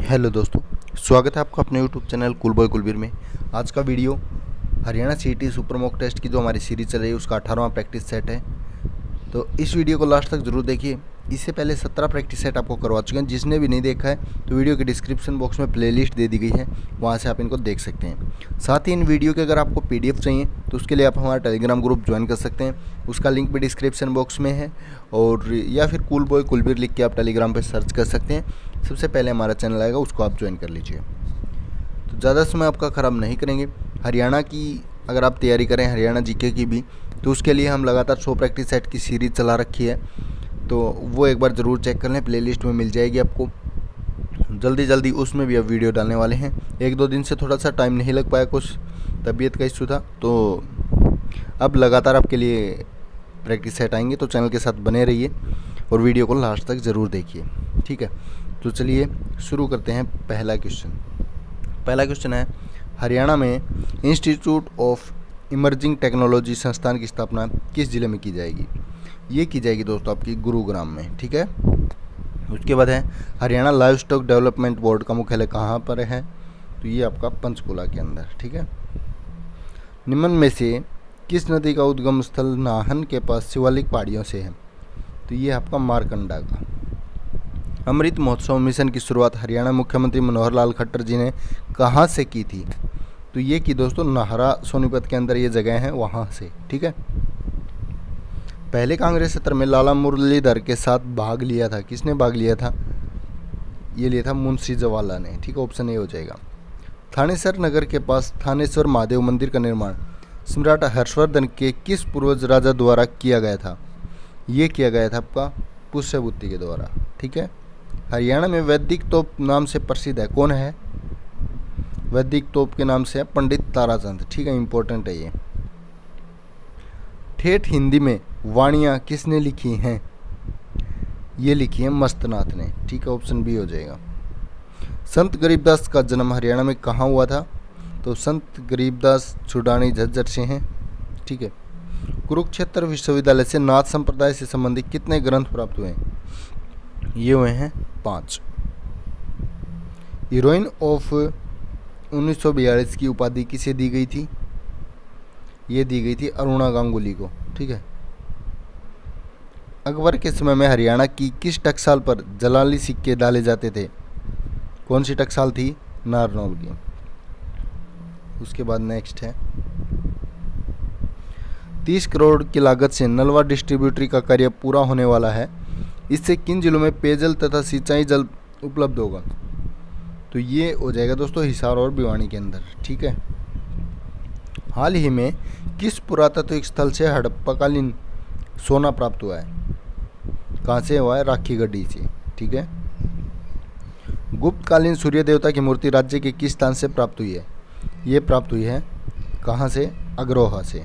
Hello दोस्तों, स्वागत है आपका अपने YouTube channel cool boy Kulbir में। आज का video Haryana CET super mock test की जो हमारी सीरीज चल रही है उसका 18वां प्रैक्टिस सेट है। तो इस वीडियो को लास्ट तक जरूर देखिए। इससे पहले 17 प्रैक्टिस सेट आपको करवा चुके हैं। जिसने भी नहीं देखा है तो वीडियो के डिस्क्रिप्शन बॉक्स में प्लेलिस्ट दे दी गई है, वहाँ से आप इनको देख सकते हैं। साथ ही इन वीडियो के अगर आपको PDF चाहिए तो उसके लिए आप हमारा टेलीग्राम ग्रुप ज्वाइन कर सकते हैं। उसका लिंक भी डिस्क्रिप्शन बॉक्स में है, और या फिर कूल बॉय कुलबीर लिख के आप टेलीग्राम पर सर्च कर सकते हैं। सबसे पहले हमारा चैनल आएगा, उसको आप ज्वाइन कर लीजिए। तो ज़्यादा समय आपका ख़राब नहीं करेंगे। हरियाणा की अगर आप तैयारी करें, हरियाणा जीके की भी, तो उसके लिए हम लगातार 100 प्रैक्टिस सेट की सीरीज़ चला रखी है, तो वो एक बार ज़रूर चेक कर लें। प्लेलिस्ट में मिल जाएगी आपको। जल्दी उसमें भी अब वीडियो डालने वाले हैं। 1-2 दिन से थोड़ा सा टाइम नहीं लग पाया, कुछ तबीयत का इशू था, तो अब लगातार आपके लिए प्रैक्टिस सेट आएंगे। तो चैनल के साथ बने रहिए और वीडियो को लास्ट तक ज़रूर देखिए, ठीक है। तो चलिए शुरू करते हैं। पहला क्वेश्चन है, हरियाणा में इंस्टीट्यूट ऑफ इमर्जिंग टेक्नोलॉजी संस्थान की स्थापना किस जिले में की जाएगी? ये की जाएगी दोस्तों आपकी गुरुग्राम में, ठीक है। उसके बाद है, Haryana live stock development board का मुख्यालय कहाँ पर है? तो ये आपका पंचकुला के अंदर, ठीक है। निम्न में से किस नदी का उद्गम स्थल नाहन के पास शिवालिक पहाड़ियों से है? तो ये आपका मारकंडा का। अमृत महोत्सव मिशन की शुरुआत हरियाणा मुख्यमंत्री मनोहर लाल खट्टर जी ने कहाँ से की थी? तो ये की दोस्तों नाहरा सोनीपत के अंदर ये जगह है, वहाँ से, ठीक है। पहले कांग्रेस सत्र में लाला मुरलीधर के साथ भाग लिया था। किसने भाग लिया था? ये लिया था मुंशी जवाला ने, ठीक है। ऑप्शन ए हो जाएगा। थानेसर नगर के पास थानेश्वर महादेव मंदिर का निर्माण सम्राट हर्षवर्धन के किस पूर्वज राजा द्वारा किया गया था? ये किया गया था आपका पुष्यभूति के द्वारा, ठीक है। हरियाणा में वैदिक तोप नाम से प्रसिद्ध है, कौन है? वैदिक तोप के नाम से है पंडित ताराचंद, ठीक है। इंपॉर्टेंट है ये। ठेठ हिंदी में वाणियाँ किसने लिखी हैं? ये लिखी है मस्तनाथ ने, ठीक है। ऑप्शन बी हो जाएगा। संत गरीबदास का जन्म हरियाणा में कहाँ हुआ था? तो संत गरीबदास छुडानी झज्जर से हैं, ठीक है। कुरुक्षेत्र विश्वविद्यालय से नाथ संप्रदाय से संबंधित कितने ग्रंथ प्राप्त हुए हैं? ये हुए हैं 5। हीरोइन ऑफ 1942 की उपाधि किसे दी गई थी? ये दी गई थी अरुणा गांगुली को, ठीक है। अकबर के समय में हरियाणा की किस टकसाल पर जलाली सिक्के डाले जाते थे? कौन सी टकसाल थी? नारनौल की। उसके बाद नेक्स्ट है, 30 करोड़ की लागत से नलवा डिस्ट्रीब्यूटरी का कार्य पूरा होने वाला है। इससे किन जिलों में पेयजल तथा सिंचाई जल उपलब्ध होगा? तो ये हो जाएगा दोस्तों हिसार और भिवानी के अंदर, ठीक है। हाल ही में किस पुरातात्विक स्थल से हड़प्पाकालीन सोना प्राप्त हुआ है? कहाँ से हुआ है? राखी गढ़ी से, ठीक है। गुप्तकालीन सूर्य देवता की मूर्ति राज्य के किस स्थान से प्राप्त हुई है? ये प्राप्त हुई है कहाँ से? अग्रोहा से।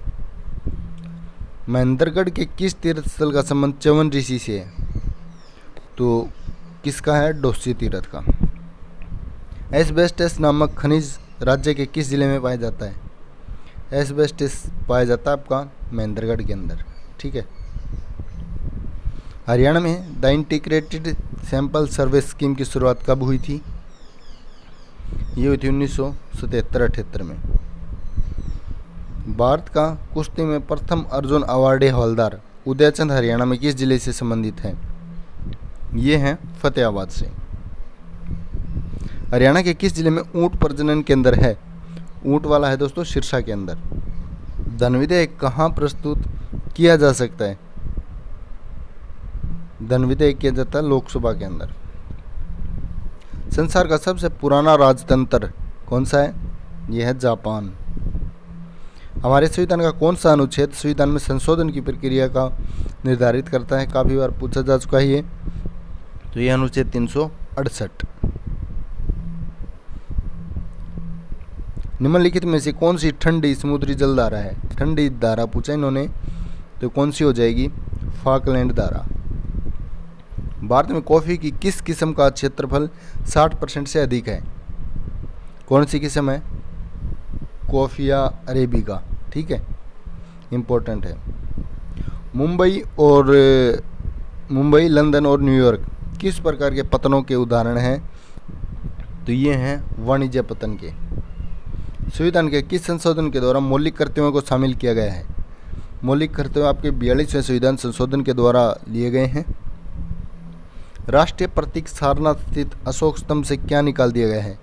महेंद्रगढ़ के किस तीर्थ स्थल का संबंध च्यवन ऋषि से है? तो किसका है? डोसी तीर्थ का। एस्बेस्टस नामक खनिज राज्य के किस जिले में पाया जाता है? एस्बेस्टस पाया जाता है आपका महेंद्रगढ़ के अंदर, ठीक है। हरियाणा में the integrated sample survey scheme की शुरुआत कब हुई थी? ये हुई थी 1977-78 में। भारत का कुश्ती में प्रथम अर्जुन अवार्डी हवलदार उदयचंद हरियाणा में किस जिले से संबंधित है? ये हैं फतेहाबाद से। हरियाणा के किस जिले में ऊंट प्रजनन केंद्र है? ऊंट वाला है दोस्तों सिरसा के अंदर। धन विधेयक कहाँ प्रस्तुत किया जा सकता है? धन विधेयक किया जाता है लोकसभा के अंदर। संसार का सबसे पुराना राजतंत्र कौन सा है? यह है जापान। हमारे संविधान का कौन सा अनुच्छेद संविधान में संशोधन की प्रक्रिया का निर्धारित करता है? काफ़ी बार पूछा जा चुका है ये। तो यह अनुच्छेद 368। निम्नलिखित में से कौन सी ठंडी समुद्री जल धारा है? ठंडी धारा पूछा इन्होंने, तो कौन सी हो जाएगी? फाकलैंड धारा। भारत में कॉफ़ी की किस किस्म का क्षेत्रफल 60% से अधिक है? कौन सी किस्म है? कॉफिया अरेबिका, ठीक है। इम्पोर्टेंट है। मुंबई, लंदन और न्यूयॉर्क किस प्रकार के पतनों के उदाहरण हैं? तो ये हैं वाणिज्य पतन के। संविधान के किस संशोधन के द्वारा मौलिक कर्तव्यों को शामिल किया गया है? मौलिक कर्तव्य आपके 42वें संविधान संशोधन के द्वारा लिए गए हैं। राष्ट्रीय प्रतीक सारनाथ स्थित अशोक स्तंभ से क्या निकाल दिया गया है?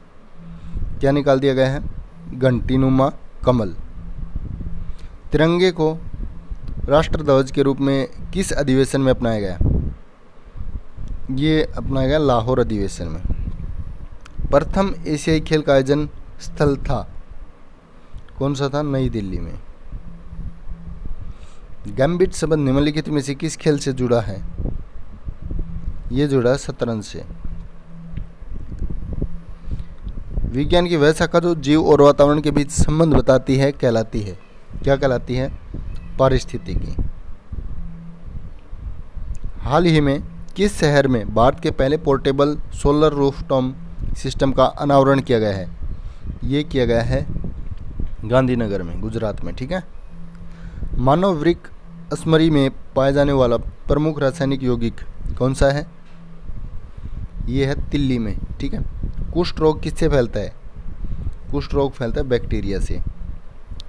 क्या निकाल दिया गया है? घंटीनुमा कमल। तिरंगे को राष्ट्रध्वज के रूप में किस अधिवेशन में अपनाया गया? ये अपनाया गया लाहौर अधिवेशन में। प्रथम एशियाई खेल का आयोजन स्थल था, कौन सा था? नई दिल्ली में। गैम्बिट शब्द निम्नलिखित में से किस खेल से जुड़ा है? ये जुड़ा है शतरंज से। विज्ञान की वह शाखा जो जीव और वातावरण के बीच संबंध बताती है कहलाती है, क्या कहलाती है? पारिस्थितिकी। हाल ही में किस शहर में भारत के पहले पोर्टेबल सोलर रूफटॉप सिस्टम का अनावरण किया गया है? ये किया गया है गांधीनगर में, गुजरात में। ठीक है। मानव वृक्क अस्मरी में पाया जाने वाला प्रमुख रासायनिक यौगिक कौन सा है? ये है तिल्ली में। ठीक है। कुष्ठ रोग किससे फैलता है? कुष्ठ रोग फैलता है बैक्टीरिया से।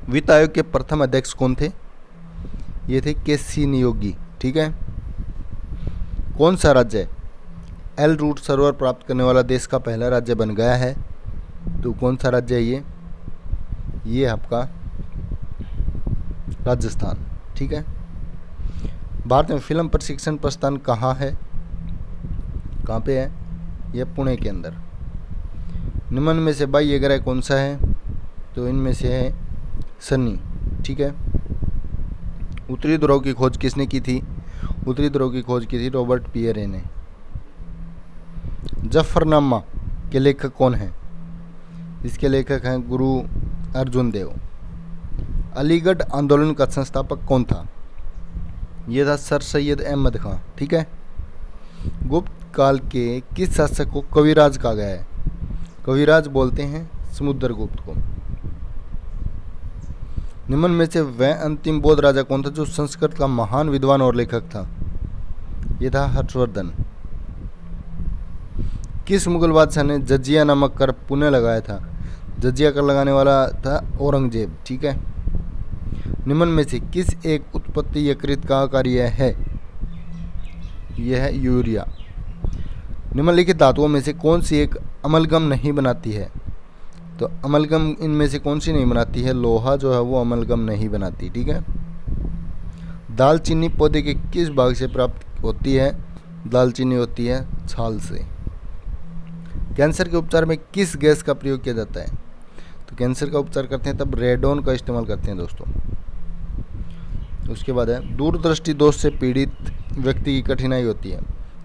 वित्त आयोग के प्रथम अध्यक्ष कौन थे? ये थे के.सी. नियोगी। ठीक है। कौन सा राज्य एल रूट सर्वर प्राप्त करने वाला देश का पहला राज्य बन गया है? तो कौन सा राज्य है ये आपका राजस्थान। ठीक है। भारत में फिल्म प्रशिक्षण प्रस्थान कहाँ है? कहाँ पे है? यह पुणे के अंदर। निम्न में से बाह्य ग्रह कौन सा है? तो इनमें से है शनि। ठीक है। उत्तरी ध्रुव की खोज किसने की थी? उत्तरी ध्रुव की खोज की थी रॉबर्ट पियरे ने। जफरनामा के लेखक कौन हैं? इसके लेखक हैं गुरु अर्जुन देव। अलीगढ़ आंदोलन का संस्थापक कौन था? यह था सर सैयद अहमद खां। ठीक है। गुप्त काल के किस शासक को कविराज कहा गया है? कविराज बोलते हैं समुद्रगुप्त को। निम्न में से वह अंतिम बौद्ध राजा कौन था जो संस्कृत का महान विद्वान और लेखक था? यह था हर्षवर्धन। किस मुगल बादशाह ने जजिया नामक कर पुनः लगाया था? जजिया कर लगाने वाला था औरंगजेब। ठीक है। निम्न में से किस एक उत्पत्ति यकृत का कार्य है? यह है यूरिया। निम्नलिखित धातुओं में से कौन सी एक अमलगम नहीं बनाती है? तो अमलगम इनमें से कौन सी नहीं बनाती है? लोहा जो है वो अमलगम नहीं बनाती। ठीक है। दालचीनी पौधे के किस भाग से प्राप्त होती है? दालचीनी होती है छाल से। कैंसर के उपचार में किस गैस का प्रयोग किया जाता है? तो कैंसर का उपचार करते हैं तब रेडोन का इस्तेमाल करते हैं दोस्तों। उसके बाद है दूरदृष्टि दोष से पीड़ित व्यक्ति की कठिनाई होती है।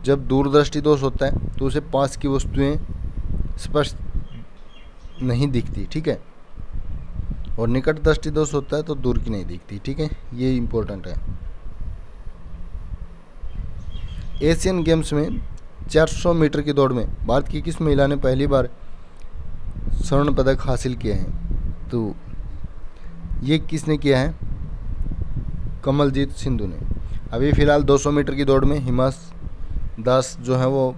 जब दूरदृष्टि दोष होता है तो उसे पास की वस्तुएं स्पष्ट नहीं दिखती। ठीक है। और निकट दृष्टि दोष होता है तो दूर की नहीं दिखती। ठीक है। ये इंपॉर्टेंट है। एशियन गेम्स में 400 मीटर की दौड़ में भारत की किस महिला ने पहली बार स्वर्ण पदक हासिल किया है? तो ये किसने किया है? कमलजीत सिंधु ने। अभी फ़िलहाल 200 मीटर की दौड़ में हिमा दास जो है वो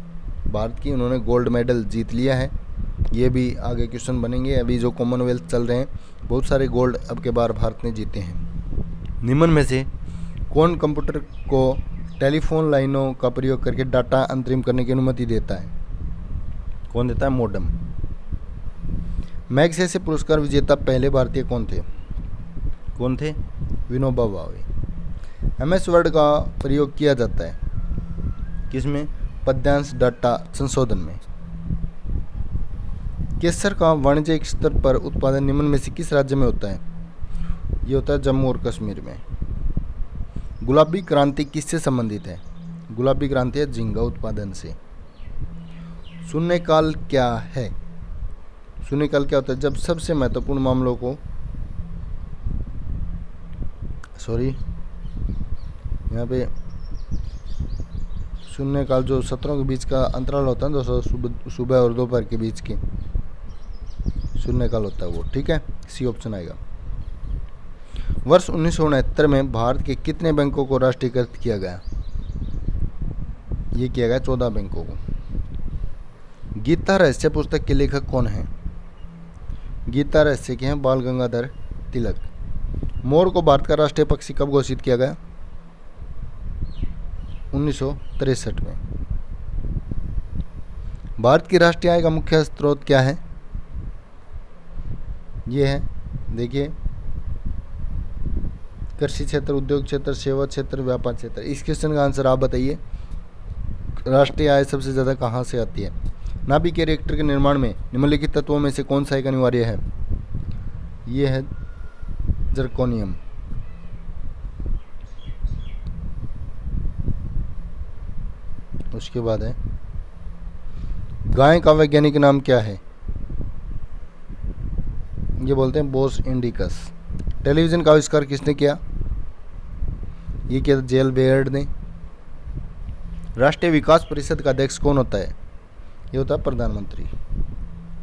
भारत की, उन्होंने गोल्ड मेडल जीत लिया है। ये भी आगे क्वेश्चन बनेंगे। अभी जो कॉमनवेल्थ चल रहे हैं बहुत सारे गोल्ड अब के बार भारत ने जीते हैं। निम्न में से कौन कंप्यूटर को टेलीफोन लाइनों का प्रयोग करके डाटा अंतरिम करने की अनुमति देता है? कौन देता है? मोडम। मैग्सेसे पुरस्कार विजेता पहले भारतीय कौन थे? कौन थे? विनोबा भावे। MS वर्ड का प्रयोग किया जाता है किसमें? पद्यांश डाटा संशोधन में। केसर का वाणिज्यिक स्तर पर उत्पादन निम्न में से किस राज्य में होता है? ये होता है जम्मू और कश्मीर में। गुलाबी क्रांति किससे संबंधित है? गुलाबी क्रांति है झींगा उत्पादन से। शून्यकाल क्या है? शून्यकाल क्या होता है? जब सबसे महत्वपूर्ण मामलों को यहाँ पे शून्यकाल जो सत्रों के बीच का अंतराल होता है दोस्तों, सुबह और दोपहर के बीच के शून्यकाल होता है वो। ठीक है। सी ऑप्शन आएगा। वर्ष 1969 में भारत के कितने बैंकों को राष्ट्रीयकृत किया गया? ये किया गया 14 बैंकों को। गीता रहस्य पुस्तक के लेखक कौन हैं? गीता रहस्य के हैं बाल गंगाधर तिलक। मोर को भारत का राष्ट्रीय पक्षी कब घोषित किया गया? 1963 में। भारत की राष्ट्रीय आय का मुख्य स्रोत क्या है? ये है, देखिए, कृषि क्षेत्र, उद्योग क्षेत्र, सेवा क्षेत्र, व्यापार क्षेत्र। इस क्वेश्चन का आंसर आप बताइए। राष्ट्रीय आय सबसे ज़्यादा कहाँ से आती है? नाभिकीय रिएक्टर के निर्माण में निम्नलिखित तत्वों में से कौन सा एक अनिवार्य है? ये है जर्कोनियम। उसके बाद है, गाय का वैज्ञानिक नाम क्या है? ये बोलते हैं बोस इंडिकस। टेलीविज़न का आविष्कार किसने किया? ये किया जेल बेयर्ड ने। राष्ट्रीय विकास परिषद का अध्यक्ष कौन होता है? ये होता है प्रधानमंत्री।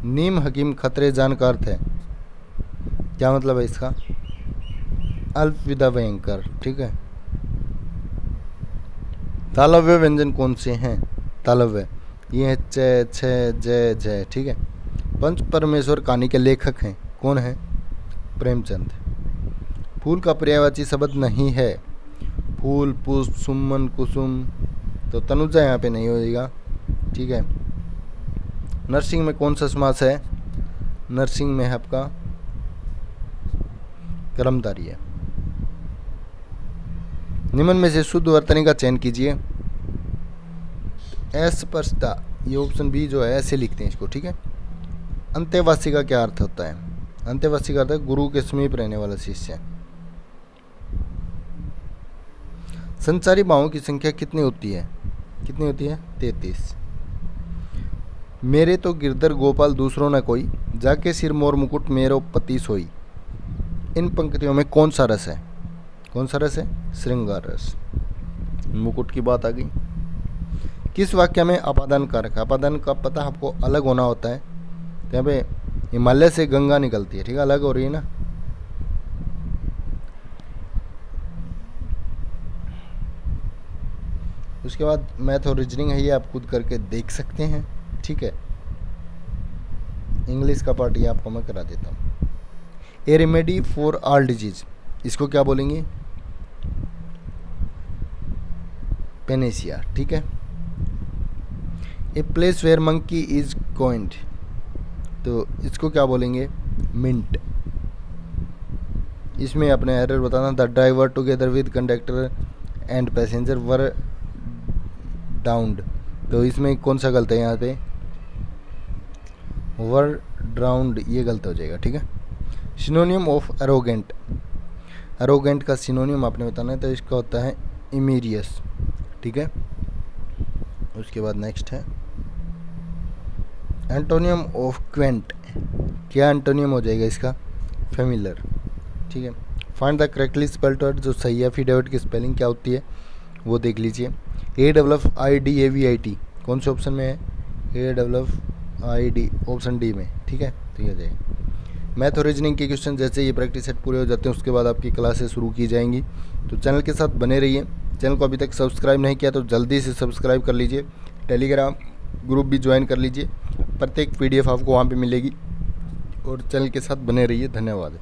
नीम हकीम खतरे जान का अर्थ है, क्या मतलब है इसका? अल्पविदा भयंकर, ठीक है। तालव्य व्यंजन कौन से हैं? तालव्य, ये है च, छ, जय, जय, ठीक है। पंच परमेश्वर कहानी के लेखक हैं, कौन है? प्रेमचंद। फूल का पर्यायवाची शब्द नहीं है। फूल, पुष्प, सुमन, कुसुम, तो तनुजा यहाँ पे नहीं होगा, ठीक है। नरसिंह में कौन सा समास है? नरसिंह में है आपका कर्मधारय है। निम्न में से शुद्ध वर्तनी का चयन कीजिए। अस्पष्टता, ये ऑप्शन बी जो है ऐसे लिखते हैं इसको, ठीक है। अंत्यवासी का क्या अर्थ होता है? अंत्यवासी का अर्थ है गुरु के समीप रहने वाला शिष्य। संचारी भावों की संख्या कितनी होती है? कितनी होती है? 33। मेरे तो गिरधर गोपाल दूसरों न कोई, जाके सिर मोर मुकुट मेरो पति सोई। इन पंक्तियों में कौन सा रस है? कौन सा रस है? श्रृंगार रस। मुकुट की बात आ गई। किस वाक्य में अपादान कारक? अपादान का पता आपको अलग होना होता है। तो यहाँ पे हिमालय से गंगा निकलती है, ठीक है, अलग हो रही है ना। उसके बाद मैथ और रीजनिंग है, ये आप खुद करके देख सकते हैं, ठीक है। इंग्लिश का पार्ट ये आपको मैं करा देता हूँ। A remedy for all disease, इसको क्या बोलेंगे? पेनेसिया, ठीक है। A place where monkey is coined, तो इसको क्या बोलेंगे? मिंट। इसमें अपने एरर बताना। The driver together with conductor and passenger were downed, तो इसमें कौन सा गलत है? यहाँ पे वर ड्राउन्ड, ये गलत हो जाएगा, ठीक है। सिनोनियम ऑफ एरोगेंट, एरोगेंट का सिनोनियम आपने बताना है, तो इसका होता है इमीरियस, ठीक है। उसके बाद नेक्स्ट है एंटोनियम ऑफ क्वेंट, क्या एंटोनियम हो जाएगा इसका? फेमिलर, ठीक है। Find the correctly spelled word, जो सही एफिडेविट की स्पेलिंग क्या होती है वो देख लीजिए। AFFIDAVIT कौन से ऑप्शन में है? AFFID, ऑप्शन डी में, ठीक है। तो ये जाएगा। मैथ और रीजनिंग के क्वेश्चन जैसे ये प्रैक्टिस सेट पूरे हो जाते हैं उसके बाद आपकी क्लासेस शुरू की जाएंगी, तो चैनल के साथ बने रहिए। चैनल को अभी तक सब्सक्राइब नहीं किया तो जल्दी से सब्सक्राइब कर लीजिए। टेलीग्राम ग्रुप भी ज्वाइन कर लीजिए, प्रत्येक PDF आपको वहाँ पे मिलेगी, और चैनल के साथ बने रहिए। धन्यवाद।